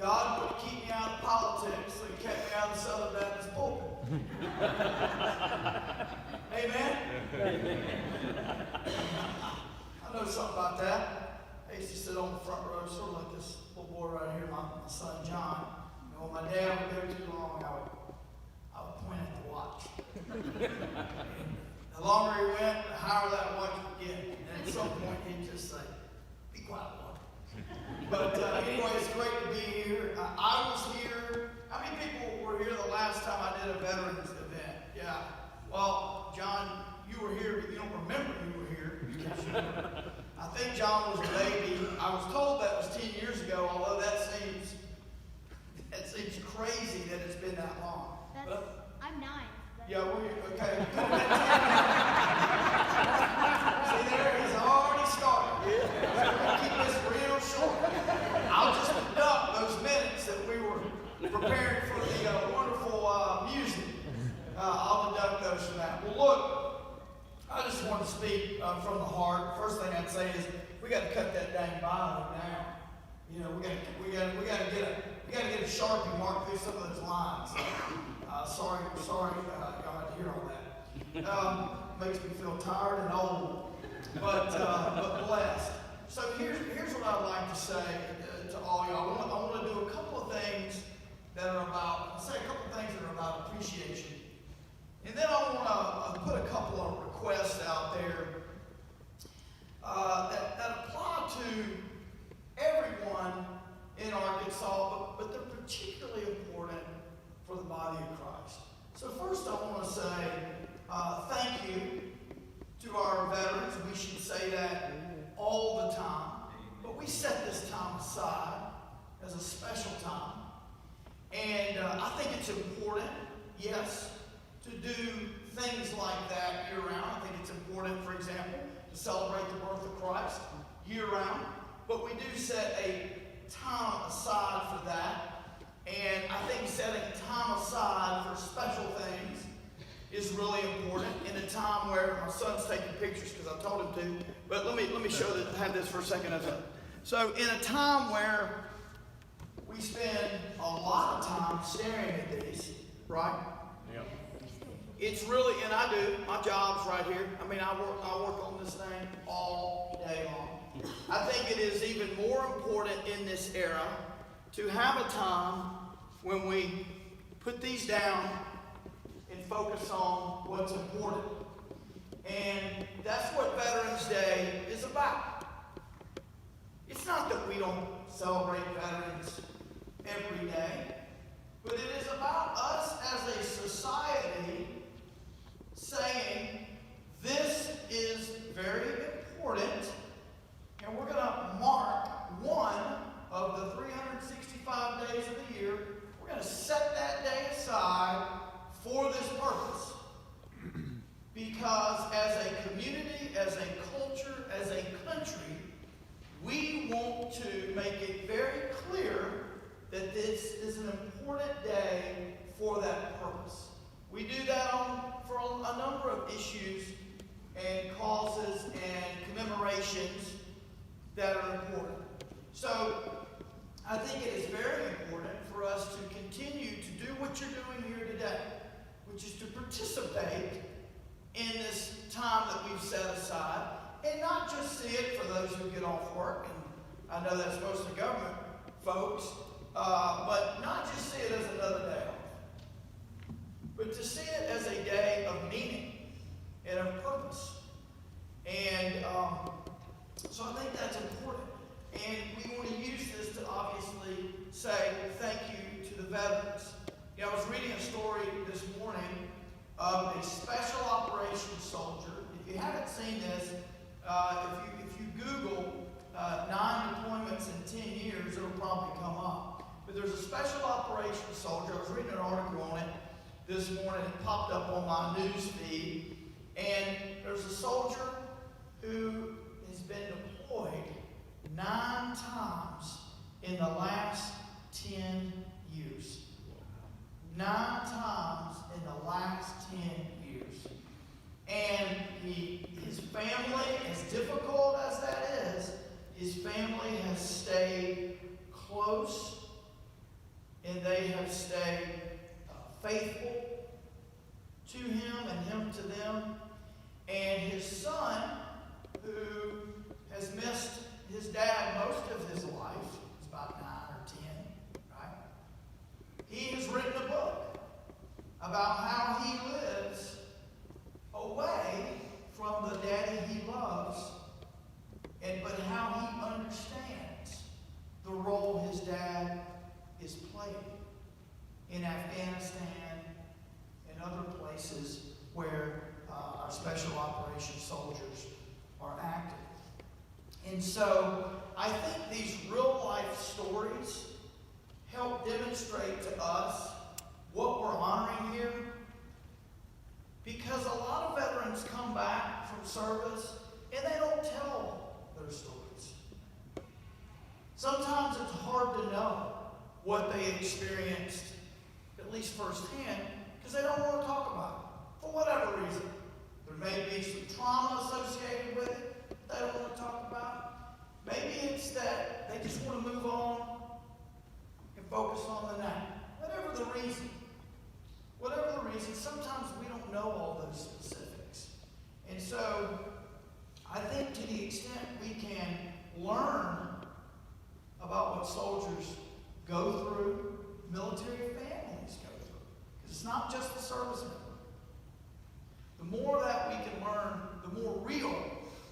God would keep me out of politics, so He kept me out of the Southern Baptist pulpit. Amen? I know something about that. I used to sit on the front row, sort of like this little boy right here, my son John. And when my dad would go too long, I would point at the watch. The longer he went, the higher that watch would get. And at some point, he'd just say, "Be quiet, boy." But anyway, it's great to be here. I was here. How many people were here the last time I did a veterans event? Yeah. Well, John, you were here, but you don't remember you were here. I think John was a baby. I was told that was 10 years ago, although that seems crazy that it's been that long. I'm 9. Yeah, okay. See there, he's already started. So we'll keep this real short. I'll just deduct those minutes that we were preparing for the wonderful music. I'll deduct those from that. Well, look, I just want to speak from the heart. First thing I'd say is we got to cut that dang Bible down. You know, we got to get a Sharpie mark through some of those lines. Sorry, y'all had to hear all that. Makes me feel tired and old, but blessed. So here's what I'd like to say to all y'all. I want to do a couple of things that are about appreciation, and then I want to put a couple of requests out there that apply to everyone in Arkansas, but they're particularly important for the body of Christ. So first I want to say thank you to our veterans. We should say that all the time, but we set this time aside as a special time. And I think it's important, yes, to do things like that year-round. I think it's important, for example, to celebrate the birth of Christ year-round. But we do set a time aside for that. And I think setting time aside for special things is really important in a time where my son's taking pictures because I told him to. But let me show that. Have this for a second. So in a time where we spend a lot of time staring at these, right? Yeah. It's really, and I do. My job's right here. I mean, I work on this thing all day long. I think it is even more important in this era to have a time when we put these down and focus on what's important. And that's what Veterans Day is about. It's not that we don't celebrate veterans every day, but it is about us as a society saying this is very important, and we're going to mark one of the 365 days of the year. We're going to set that day aside for this purpose. Because as a community, as a culture, as a country, we want to make it very clear that this is an important day for that purpose. We do that for a number of issues and causes and commemorations that are important. So I think it is very important for us to continue to do what you're doing here today, which is to participate in this time that we've set aside, and not just see it for those who get off work, and I know that's most of the government folks, but not just see it as another day off, but to see it as a day of meaning and of purpose. And so I think that's important. And we want to use this to obviously say thank you to the veterans. You know, I was reading a story this morning of a special operations soldier. If you haven't seen this, if you Google 9 deployments in 10 years, it'll probably come up. But there's a special operations soldier. I was reading an article on it this morning. It popped up on my news feed. And there's a soldier who has been deployed 9 times in the last 10 years. 9 times in the last 10 years. And his family, as difficult as that is, his family has stayed close in Afghanistan and other places where our special operations soldiers are active. And so I think these real life stories help demonstrate to us what we're honoring here, because a lot of veterans come back from service and they don't tell their stories. Sometimes it's hard to know what they experienced, at least firsthand, because they don't want to talk about it for whatever reason. There may be some trauma associated with it they don't want to talk about. Maybe it's that they just want to move on and focus on the now. Whatever the reason, sometimes we don't know all those specifics. And so I think to the extent we can learn about what soldiers go through, military families go through, because it's not just the service member. The more that we can learn, the more real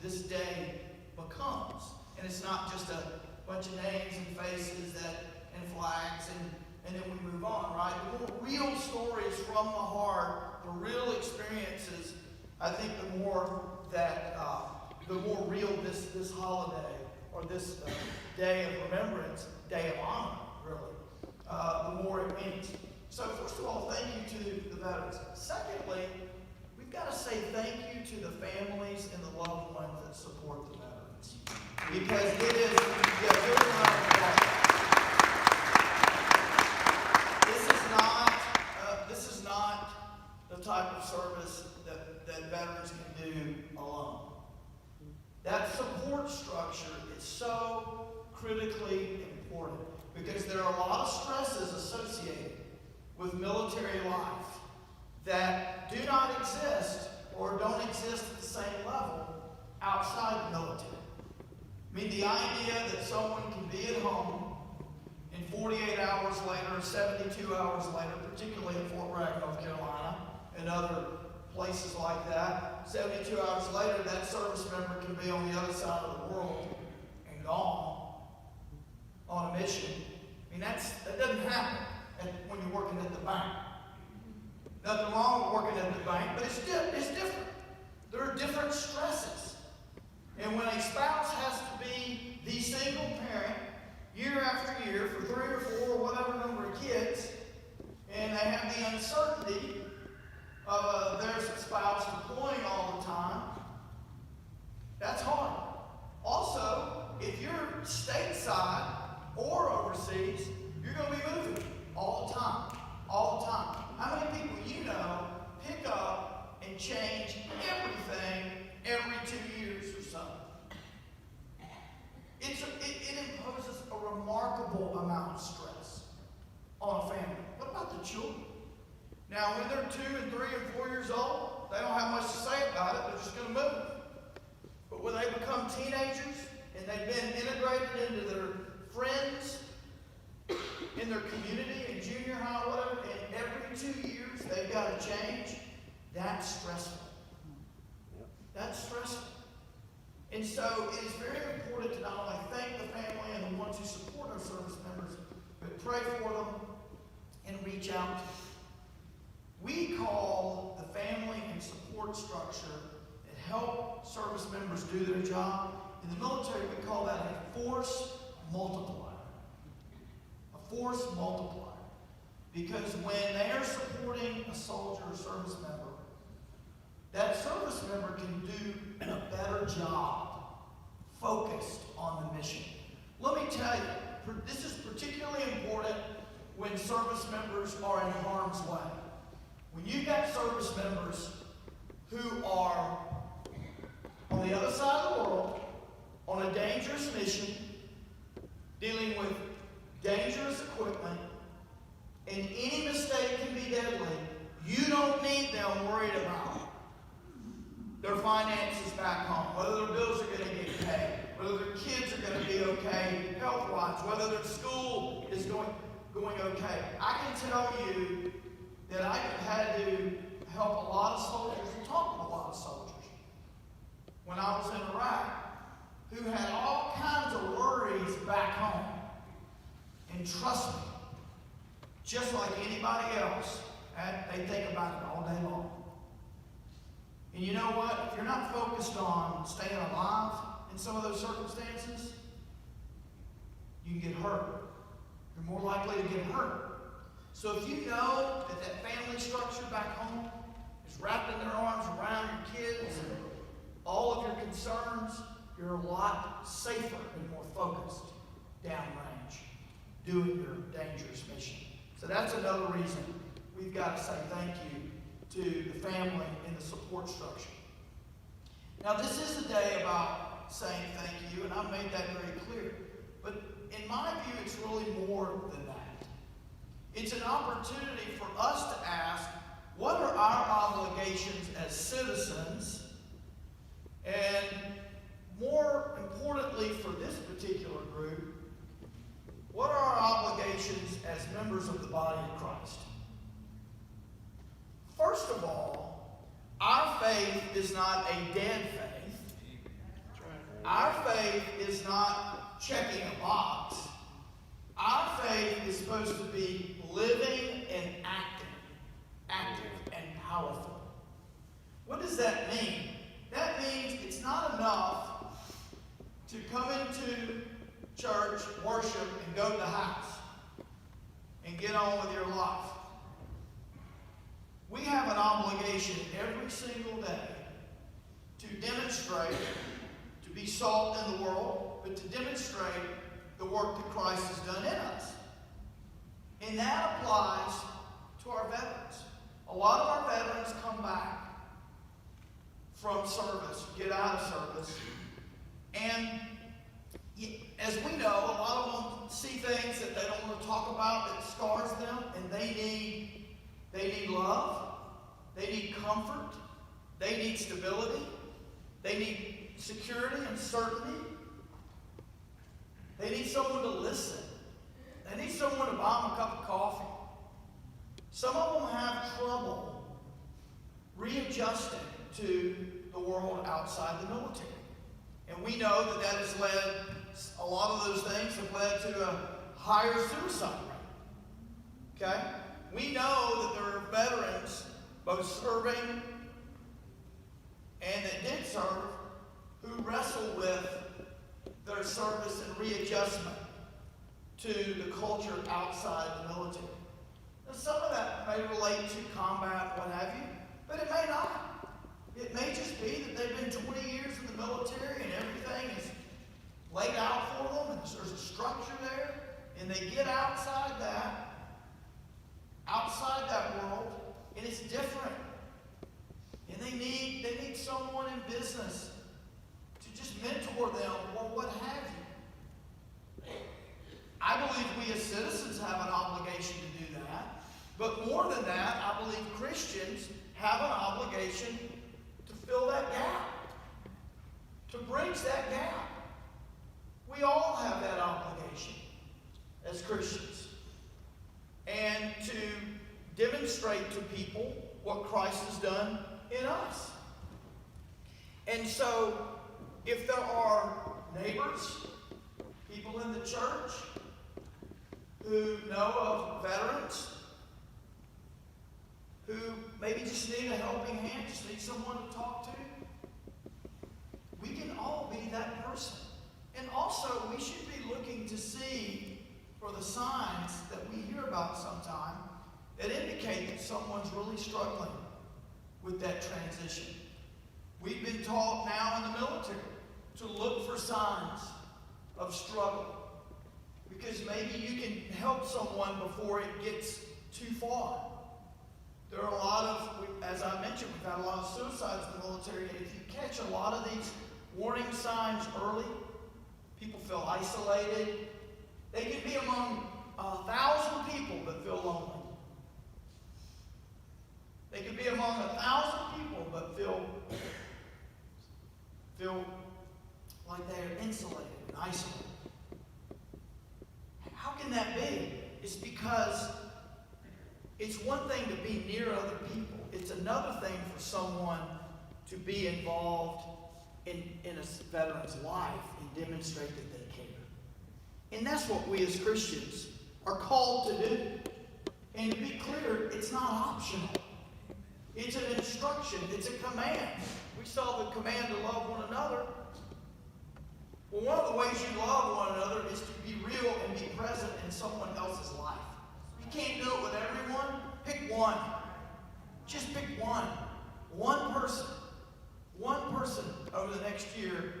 this day becomes. And it's not just a bunch of names and faces and flags and then we move on, right? The more real stories from the heart, the real experiences, I think the more real this holiday or this day of remembrance, day of honor, really, the more it means. So first of all, thank you to the veterans. Secondly, we've got to say thank you to the families and the loved ones that support the veterans. Because it is, this is not the type of service that veterans can do alone. That support structure is so critically important because there are a lot of stresses associated with military life that do not exist or don't exist at the same level outside the military. I mean, the idea that someone can be at home and 48 hours later, 72 hours later, particularly in Fort Bragg, North Carolina, and other places like that, 72 hours later, that service member can be on the other side of the world and gone on a mission. I mean, that doesn't happen when you're working at the bank. Nothing wrong with working at the bank, but it's different. There are different stresses. And when a spouse has to be the single parent year after year for 3 or 4 or whatever number of kids, and they have the uncertainty of their spouse deploying all the time, that's hard. Also, if you're stateside or overseas, you're going to be moving all the time. All the time. How many people you know pick up and change everything every 2 years or so? It imposes a remarkable amount of stress on a family. What about the children? Now, when they're 2 and 3 and 4 years old, they don't have much to say about it. They're just going to move. But when they become teenagers and they've been integrated into their friends, in their community, in junior high, whatever, and every 2 years they've got to change, that's stressful. That's stressful. And so it is very important to not only thank the family and the ones who support our service members, but pray for them and reach out to them. We call the family and support structure that help service members do their job. In the military, we call that a force multiplier. A force multiplier. Because when they are supporting a soldier or service member, that service member can do a better job focused on the mission. Let me tell you, this is particularly important when service members are in harm's way. When you've got service members who are on the other side of the world, on a dangerous mission, dealing with dangerous equipment, and any mistake can be deadly, you don't need them worried about their finances back home, whether their bills are going to get paid, whether their kids are going to be okay health-wise, whether their school is going okay. I can tell you that I had to help a lot of soldiers and talk with a lot of soldiers when I was in Iraq who had all kinds of worries back home. And trust me, just like anybody else. They think about it all day long. And you know what? If you're not focused on staying alive in some of those circumstances, you can get hurt. You're more likely to get hurt. So if you know that that family structure back home is wrapping their arms around your kids and all of your concerns, you're a lot safer and more focused downrange, doing your dangerous mission. So that's another reason we've got to say thank you to the family and the support structure. Now, this is a day about saying thank you, and I've made that very clear. But in my view, it's really more than that. It's an opportunity for us to ask, what are our obligations as citizens? And more importantly for this particular group, what are our obligations as members of the body of Christ? First of all, our faith is not a dead faith. Our faith is not checking a box. Our faith is supposed to be living and active and powerful. What does that mean? That means it's not enough to come into church, worship, and go to the house and get on with your life. We have an obligation every single day to demonstrate, to be salt in the world, but to demonstrate the work that Christ has done in us. And that applies to our veterans. A lot of our veterans come back from service, get out of service, and as we know, a lot of them see things that they don't want to talk about that scars them, and they need love, they need comfort, they need stability, they need security and certainty. They need someone to listen. They need someone to buy them a cup of coffee. Some of them have trouble readjusting to the world outside the military. And we know that that has led, a lot of those things have led to a higher suicide rate. Okay? We know that there are veterans, both serving and that did serve, who wrestle with their service and readjustment to the culture outside the military. Now, some of that may relate to combat, what have you, but it may not. It may just be that they've been 20 years in the military and everything is laid out for them and there's a structure there, and they get outside that world, and it's different. And they need someone in business to just mentor them or what have you. I believe we as citizens have an obligation to do that. But more than that, I believe Christians have an obligation to fill that gap, to bridge that gap. We all have that obligation as Christians. And to demonstrate to people what Christ has done in us. And so, if there are neighbors, people in the church who know of veterans, who maybe just need a helping hand, just need someone to talk to, we can all be that person. And also, we should be looking to see for the signs that we hear about sometime that indicate that someone's really struggling with that transition. We've been taught now in the military to look for signs of struggle, because maybe you can help someone before it gets too far. There are a lot of, as I mentioned, we've had a lot of suicides in the military, and if you catch a lot of these warning signs early, people feel isolated. They can be among 1,000 people that feel lonely. They could be among 1,000 people but feel like they are insulated and isolated. How can that be? It's because it's one thing to be near other people. It's another thing for someone to be involved in a veteran's life and demonstrate that they care. And that's what we as Christians are called to do. And to be clear, it's not optional. It's an instruction. It's a command. We saw the command to love one another. Well, one of the ways you love one another is to be real and be present in someone else's life. You can't do it with everyone. Pick one. Just pick one. One person. One person over the next year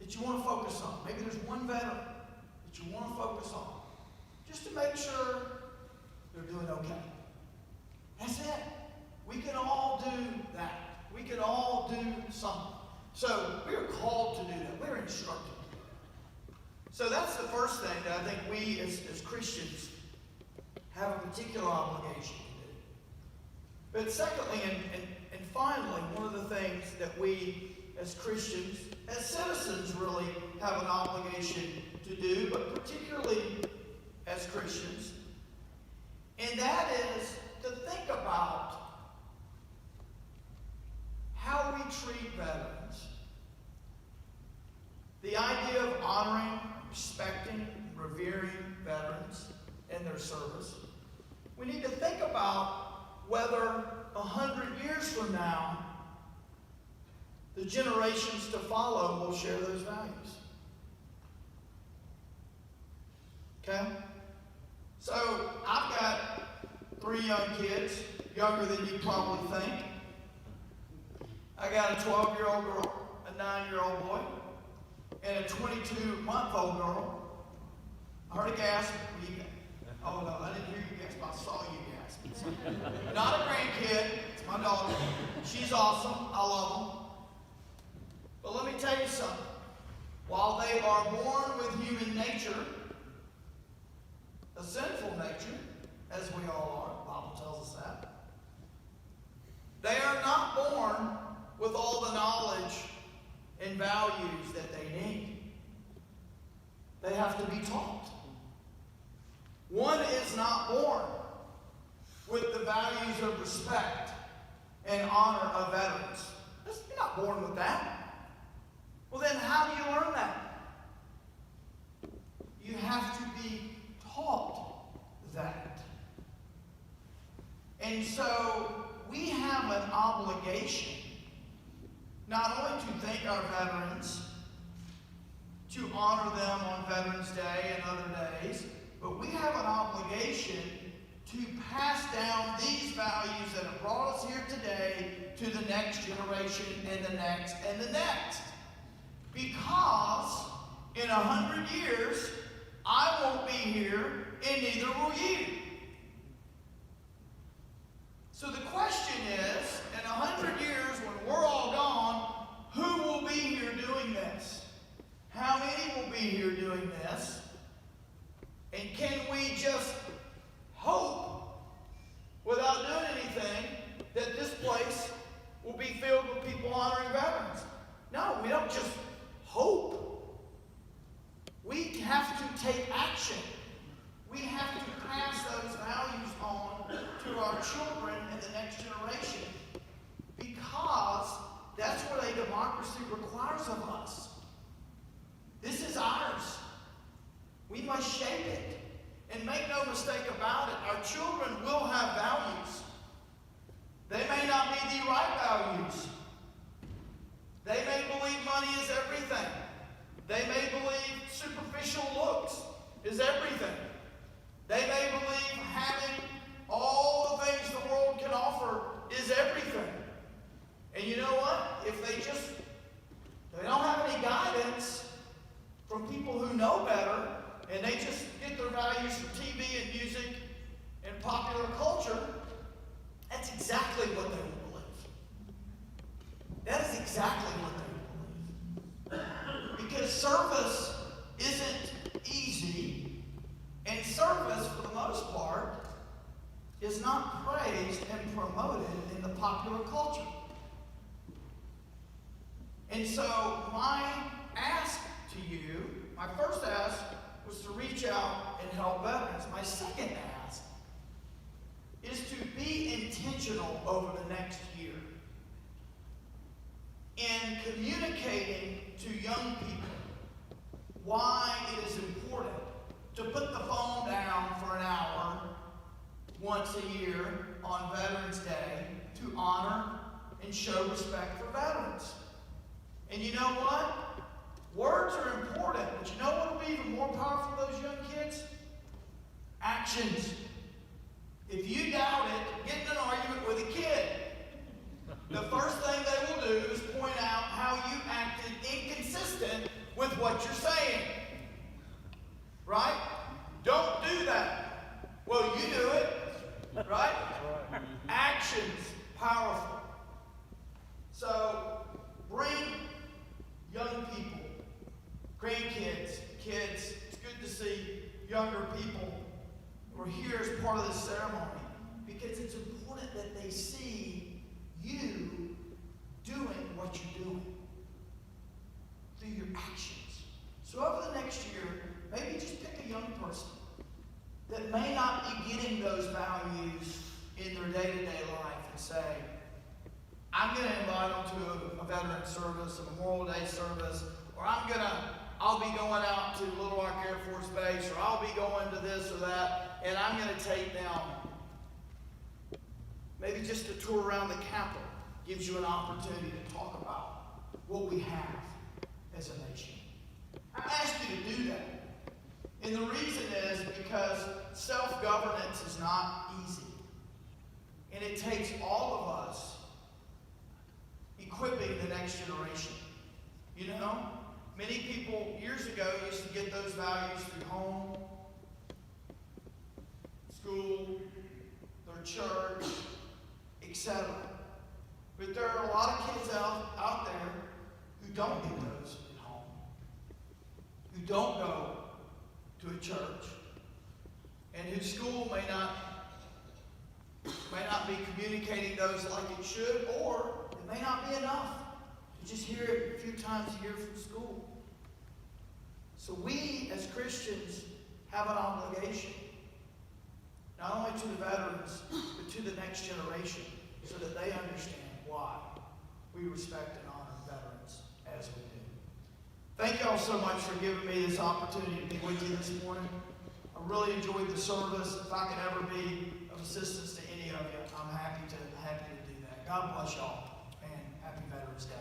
that you want to focus on. Maybe there's one veteran that you want to focus on. Just to make sure they're doing okay. That's it. We can all do that. We can all do something. So we are called to do that. We're instructed to do that. So that's the first thing that I think we as Christians have a particular obligation to do. But secondly, and finally, one of the things that we as Christians, as citizens really have an obligation to do, but particularly as Christians, and that is to think about how we treat veterans. The idea of honoring, respecting, revering veterans and their service. We need to think about whether 100 years from now, the generations to follow will share those values. Okay? So, I've got 3 young kids, younger than you probably think. I got a 12-year-old girl, a 9-year-old boy, and a 22-month-old girl. I heard a gasp. Oh, no, I didn't hear you gasp. I saw you gasp. Not a grandkid. It's my daughter. She's awesome. I love them. But let me tell you something. While they are born with human nature, a sinful nature, as we all are, the Bible tells us that, they are not born with all the knowledge and values that they need. They have to be taught. One is not born with the values of respect and honor of veterans. You're not born with that. Well, then how do you learn that? You have to be taught that. And so we have an obligation not only to thank our veterans, to honor them on Veterans Day and other days, but we have an obligation to pass down these values that have brought us here today to the next generation and the next and the next. Because in 100 years, I won't be here and neither will you. So the question is, in 100 years, when we're all gone, who will be here doing this? How many will be here doing this? And can we just hope, without doing anything, that this place will be filled with people honoring veterans? No, we don't just hope. We have to take action. We have to pass those values on to our children and the next generation, because that's what a democracy requires of us. This is ours. We must shape it. And make no mistake about it, our children will have values. They may not be the right values. They may believe money is everything. They may believe superficial looks is everything. They may believe having all the things the world can offer is everything. And you know what? If they don't have any guidance from people who know better, and they just get their values from TV and music and popular culture, that's exactly what they will believe. That is exactly what they will believe. Because service isn't easy, and service, for the most part, is not praised and promoted in the popular culture. And so my ask to you, my first ask was to reach out and help veterans. My second ask is to be intentional over the next year in communicating to young people why it is important to put the phone down for an hour once a year on Veterans Day to honor and show respect for veterans. And you know what? Words are important, but you know what will be even more powerful for those young kids? Actions. If you doubt it, get in an argument with a kid. The first thing they will do is point out how you acted inconsistent with what you're saying. Right? Don't do that. Well, you do it. Right? Actions, powerful. So, bring young people, grandkids, kids. It's good to see younger people who are here as part of this ceremony, because it's important that they see you doing what you're doing through your actions. So over the next year, maybe just pick a young person that may not be getting those values in their day-to-day life and say, I'm going to invite them to a veteran service, a Memorial Day service, or I'll be going out to Little Rock Air Force Base, or I'll be going to this or that, and I'm going to take them. Maybe just a tour around the Capitol gives you an opportunity to talk about what we have as a nation. I ask you to do that. And the reason is because self-governance is not easy. And it takes all of us equipping the next generation. You know, many people years ago used to get those values through home, school, their church, etc. But there are a lot of kids out there who don't get those at home, who don't go to a church, and whose school may not be communicating those like it should, or it may not be enough. You just hear it a few times a year from school. So we, as Christians, have an obligation, not only to the veterans, but to the next generation, so that they understand why we respect and honor veterans as we do. Thank you all so much for giving me this opportunity to be with you this morning. I really enjoyed the service. If I could ever be of assistance to any of you, I'm happy to do that. God bless y'all, and happy Veterans Day.